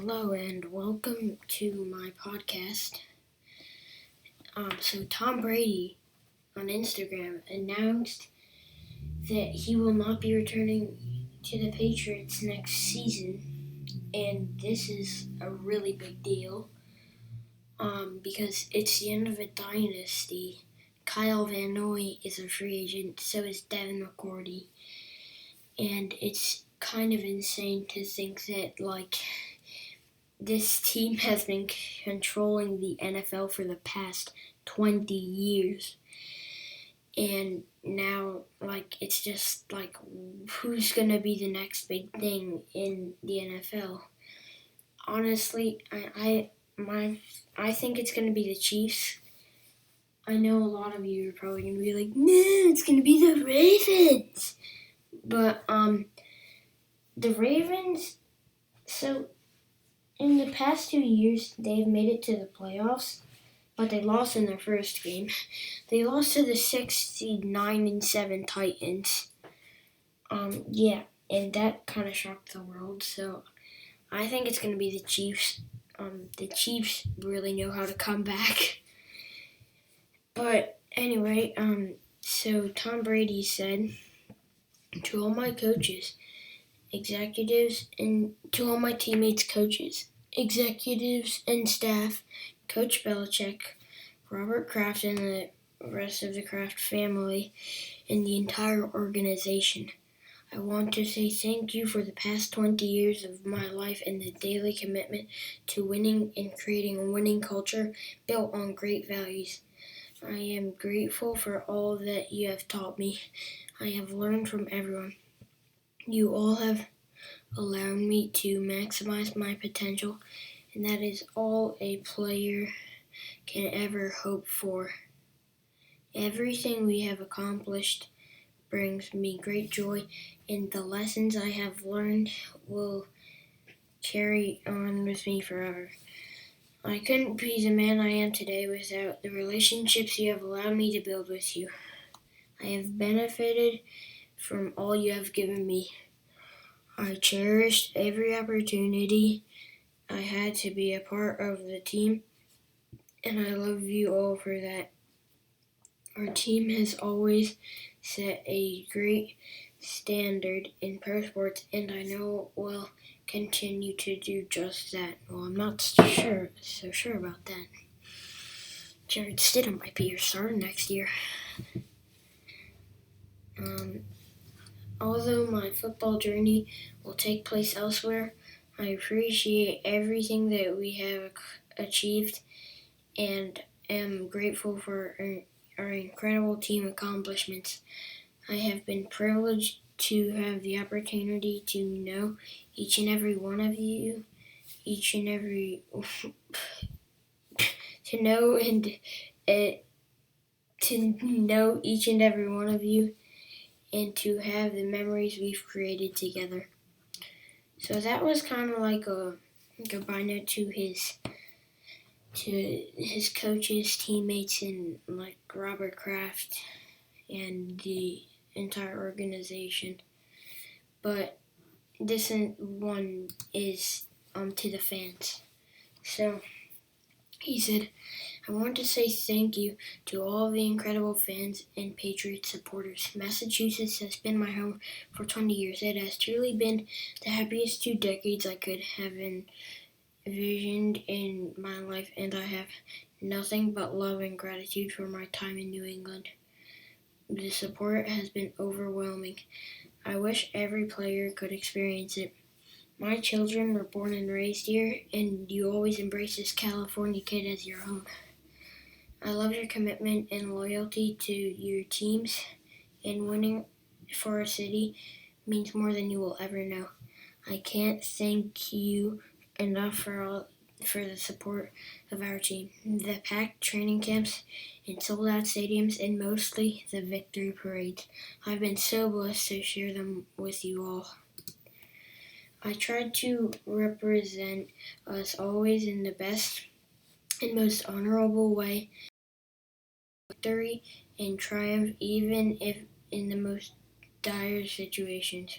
Hello and welcome to my podcast. So Tom Brady on Instagram announced that he will not be returning to the Patriots next season, and this is a really big deal because it's the end of a dynasty. Kyle Van Noy is a free agent, so is Devin McCourty, and it's kind of insane to think that this team has been controlling the NFL for the past 20 years. And now, it's just who's going to be the next big thing in the NFL? Honestly, I think it's going to be the Chiefs. I know a lot of you are probably going to be like, no, it's going to be the Ravens. But, the Ravens, so in the past 2 years, they've made it to the playoffs, but they lost in their first game. They lost to the 6th seed 9-7 Titans. And that kind of shocked the world. So I think it's going to be the Chiefs. The Chiefs really know how to come back. But anyway, so Tom Brady said to all my coaches, executives, and to all my teammates, coaches, executives, and staff, Coach Belichick, Robert Kraft, and the rest of the Kraft family, and the entire organization. I want to say thank you for the past 20 years of my life and the daily commitment to winning and creating a winning culture built on great values. I am grateful for all that you have taught me. I have learned from everyone. You all have allowed me to maximize my potential, and that is all a player can ever hope for. Everything we have accomplished brings me great joy, and the lessons I have learned will carry on with me forever. I couldn't be the man I am today without the relationships you have allowed me to build with you. I have benefited from all you have given me. I cherished every opportunity I had to be a part of the team, and I love you all for that. Our team has always set a great standard in pro sports, and I know will continue to do just that. Well, I'm not so sure about that. Jared Stidham might be your starter next year. Although my football journey will take place elsewhere, I appreciate everything that we have achieved and am grateful for our incredible team accomplishments. I have been privileged to have the opportunity to know each and every one of you, to know each and every one of you, and to have the memories we've created together. So that was kind of like a goodbye note to his coaches, teammates, and like Robert Kraft and the entire organization. But this one is to the fans. So he said, I want to say thank you to all the incredible fans and Patriots supporters. Massachusetts has been my home for 20 years. It has truly been the happiest 2 decades I could have envisioned in my life, and I have nothing but love and gratitude for my time in New England. The support has been overwhelming. I wish every player could experience it. My children were born and raised here, and you always embrace this California kid as your own. I love your commitment and loyalty to your teams, and winning for a city means more than you will ever know. I can't thank you enough for the support of our team, the packed training camps and sold-out stadiums, and mostly the victory parades. I've been so blessed to share them with you all. I tried to represent us always in the best and most honorable way, victory and triumph, even if in the most dire situations.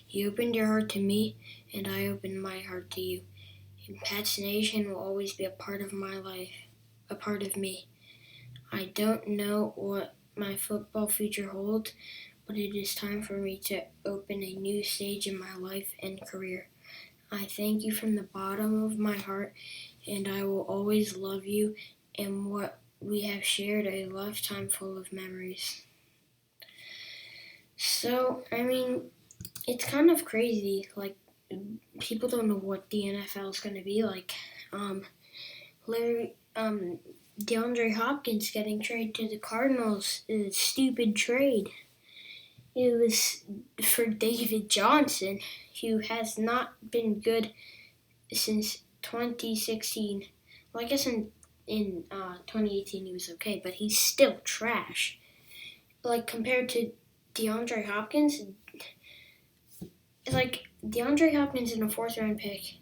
You opened your heart to me, and I opened my heart to you. and Pats Nation will always be a part of my life, a part of me. I don't know what my football future holds, but it is time for me to open a new stage in my life and career. I thank you from the bottom of my heart, and I will always love you and what we have shared a lifetime full of memories. So, it's kind of crazy. Like, people don't know what the NFL is going to be like. Larry, DeAndre Hopkins getting traded to the Cardinals is a stupid trade. It was for David Johnson, who has not been good since 2016. Well, I guess in 2018 he was okay, but he's still trash. Like, compared to DeAndre Hopkins, like, DeAndre Hopkins in a fourth-round pick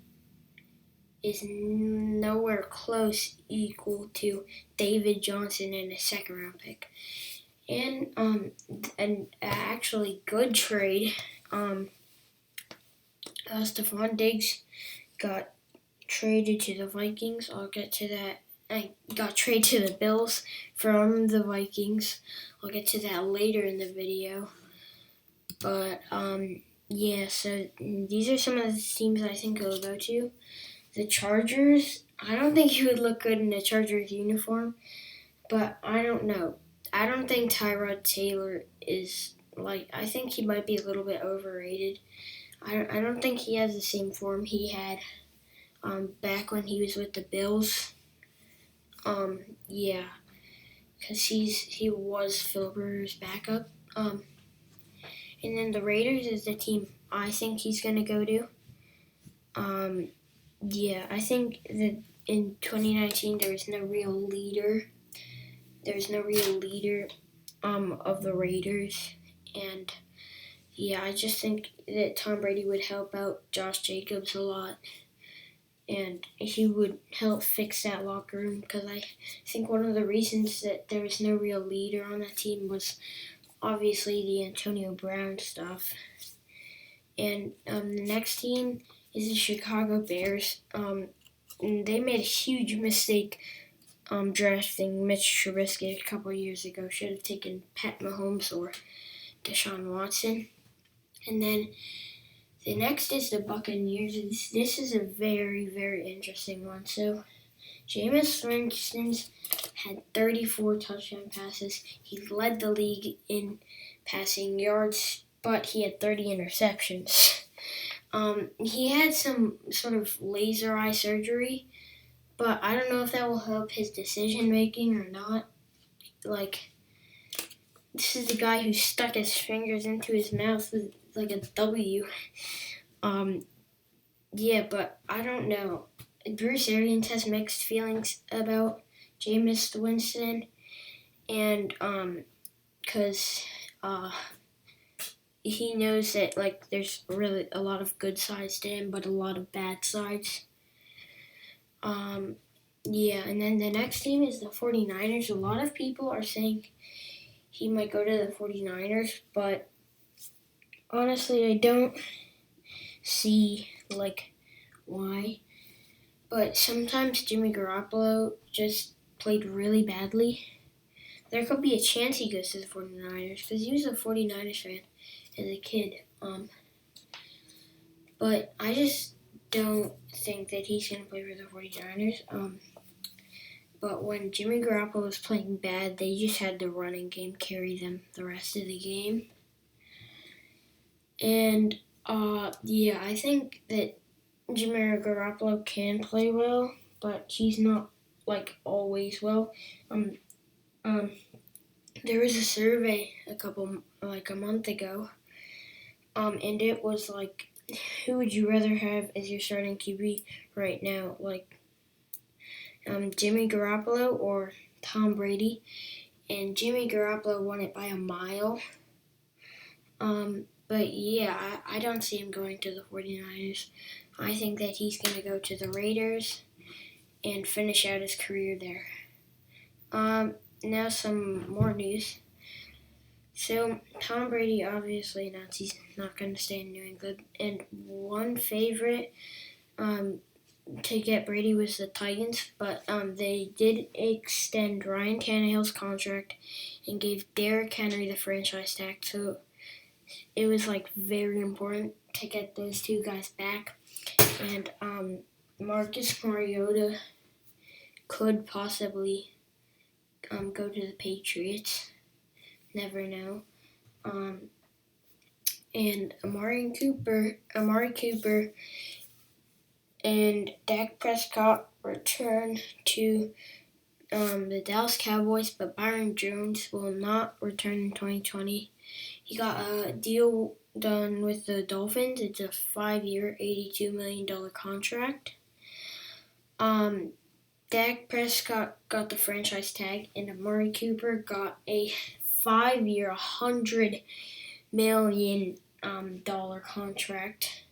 is nowhere close equal to David Johnson in a second-round pick. And an actually good trade. Stephon Diggs got traded to the Vikings. I'll get to that. I got traded to the Bills from the Vikings. I'll get to that later in the video. But yeah, so these are some of the teams I think he'll go to. The Chargers, I don't think he would look good in a Chargers uniform, but I don't know. I don't think Tyrod Taylor is, I think he might be a little bit overrated. I don't think he has the same form he had back when he was with the Bills. Yeah, because he was Phil Rivers' backup. And then the Raiders is the team I think he's going to go to. Yeah, I think that in 2019 there was no real leader. There's no real leader of the Raiders. And yeah, I just think that Tom Brady would help out Josh Jacobs a lot. And he would help fix that locker room, because I think one of the reasons that there was no real leader on that team was obviously the Antonio Brown stuff. And the next team is the Chicago Bears. And they made a huge mistake drafting Mitch Trubisky a couple years ago. Should have taken Pat Mahomes or Deshaun Watson. And then the next is the Buccaneers. This is a very, very interesting one. So, Jameis Winston's had 34 touchdown passes. He led the league in passing yards, but he had 30 interceptions. He had some sort of laser eye surgery, but I don't know if that will help his decision making or not. Like, this is the guy who stuck his fingers into his mouth with like a W. Yeah, but I don't know. Bruce Arians has mixed feelings about Jameis Winston, and because he knows that there's really a lot of good sides to him, but a lot of bad sides. Yeah, and then the next team is the 49ers. A lot of people are saying he might go to the 49ers, but honestly, I don't see why. But sometimes Jimmy Garoppolo just played really badly. There could be a chance he goes to the 49ers, because he was a 49ers fan as a kid. But I just don't think that he's going to play for the 49ers. But when Jimmy Garoppolo was playing bad, they just had the running game carry them the rest of the game. And yeah, I think that Jimmy Garoppolo can play well, but he's not always well. There was a survey a month ago, and it was who would you rather have as your starting QB right now, Jimmy Garoppolo or Tom Brady? And Jimmy Garoppolo won it by a mile. But yeah, I don't see him going to the 49ers. I think that he's going to go to the Raiders and finish out his career there. Now some more news. So, Tom Brady obviously announced he's not going to stay in New England. And one favorite to get Brady with the Titans, but they did extend Ryan Tannehill's contract and gave Derrick Henry the franchise tag. So it was like very important to get those two guys back. And Marcus Mariota could possibly go to the Patriots. Never know. And Amari Cooper and Dak Prescott return to the Dallas Cowboys, but Byron Jones will not return in 2020. He got a deal done with the Dolphins. It's a 5-year, $82 million contract. Dak Prescott got the franchise tag, and Amari Cooper got a 5-year, $100 million contract.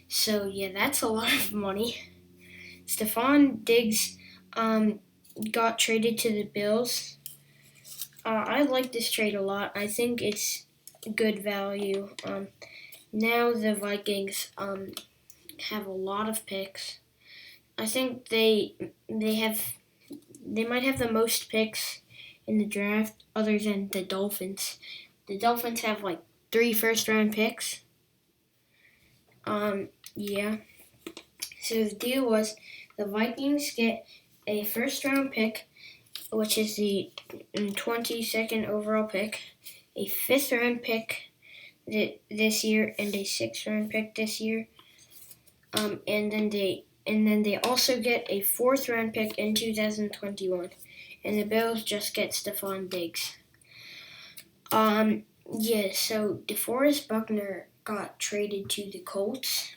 So yeah, that's a lot of money. Stephon Diggs got traded to the Bills. I like this trade a lot. I think it's good value. Now the Vikings have a lot of picks. I think they might have the most picks in the draft, other than the Dolphins. The Dolphins have like 3 first-round picks. Yeah. So the deal was the Vikings get a first-round pick, which is the 22nd overall pick, a 5th-round pick this year, and a 6th-round pick this year. And then they also get a 4th-round pick in 2021, and the Bills just get Stephon Diggs. Yeah. So DeForest Buckner got traded to the Colts.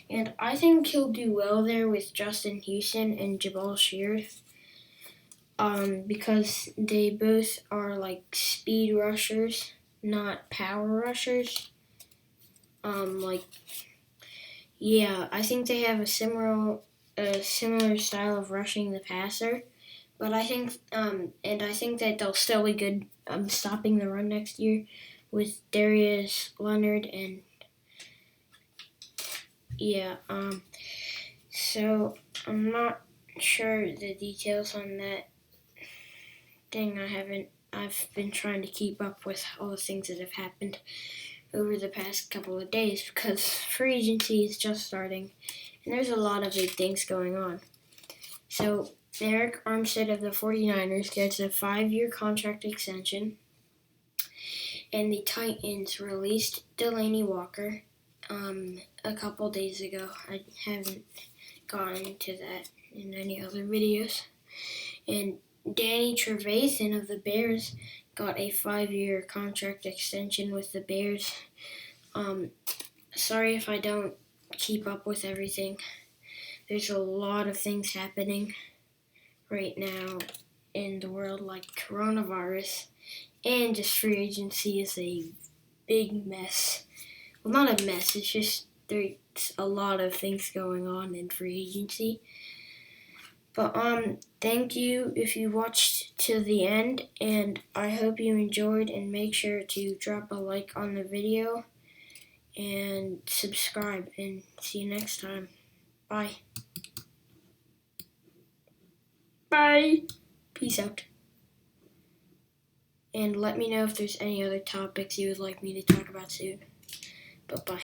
And I think he'll do well there with Justin Houston and Jabal Shears. Because they both are like speed rushers, not power rushers. I think they have a similar style of rushing the passer. But I think that they'll still be good stopping the run next year with Darius Leonard and so I'm not sure the details on that thing. I've been trying to keep up with all the things that have happened over the past couple of days because free agency is just starting and there's a lot of big things going on. So Eric Armstead of the 49ers gets a 5-year contract extension, and the Titans released Delanie Walker a couple days ago. I haven't gone into that in any other videos. And Danny Trevathan of the Bears got a 5-year contract extension with the Bears. Sorry if I don't keep up with everything. There's a lot of things happening right now in the world, like coronavirus, and just free agency is a big mess. Well, not a mess, it's just there's a lot of things going on in free agency. But thank you if you watched to the end, and I hope you enjoyed, and make sure to drop a like on the video and subscribe, and see you next time. Bye. Bye. Peace out. And let me know if there's any other topics you would like me to talk about soon. Bye-bye.